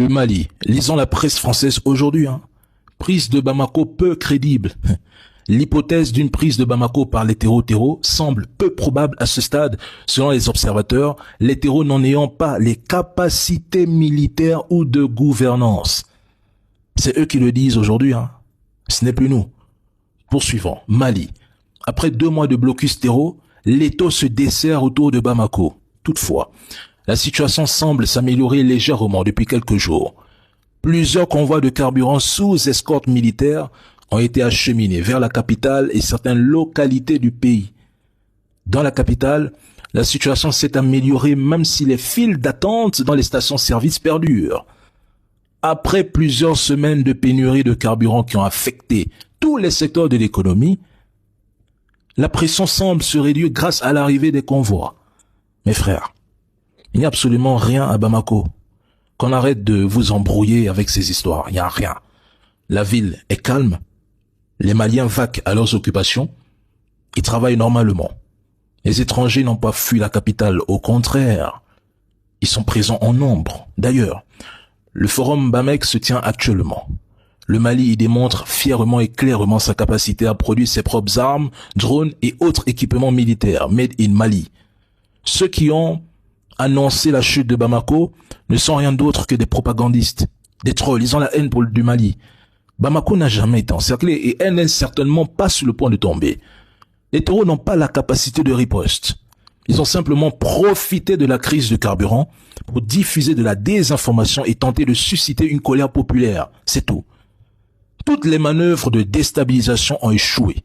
Le Mali, lisons la presse française aujourd'hui, Prise de Bamako peu crédible. L'hypothèse d'une prise de Bamako par les terreaux semble peu probable à ce stade, selon les observateurs, les terreaux n'en ayant pas les capacités militaires ou de gouvernance. C'est eux qui le disent aujourd'hui, Ce n'est plus nous. Poursuivons. Mali. Après 2 mois de blocus terreau, l'étau se dessert autour de Bamako. Toutefois, la situation semble s'améliorer légèrement depuis quelques jours. Plusieurs convois de carburant sous escorte militaire ont été acheminés vers la capitale et certaines localités du pays. Dans la capitale, la situation s'est améliorée même si les files d'attente dans les stations-service perdurent. Après plusieurs semaines de pénurie de carburant qui ont affecté tous les secteurs de l'économie, la pression semble se réduire grâce à l'arrivée des convois. Mes frères, il n'y a absolument rien à Bamako. Qu'on arrête de vous embrouiller avec ces histoires, il n'y a rien. La ville est calme, les Maliens vaquent à leurs occupations, ils travaillent normalement. Les étrangers n'ont pas fui la capitale, au contraire, ils sont présents en nombre. D'ailleurs, le forum BAMEC se tient actuellement. Le Mali y démontre fièrement et clairement sa capacité à produire ses propres armes, drones et autres équipements militaires made in Mali. Ceux qui ont annoncé la chute de Bamako ne sont rien d'autre que des propagandistes, des trolls. Ils ont la haine du Mali. Bamako n'a jamais été encerclé et elle n'est certainement pas sur le point de tomber. Les terreaux n'ont pas la capacité de riposte. Ils ont simplement profité de la crise de carburant pour diffuser de la désinformation et tenter de susciter une colère populaire. C'est tout. Toutes les manœuvres de déstabilisation ont échoué.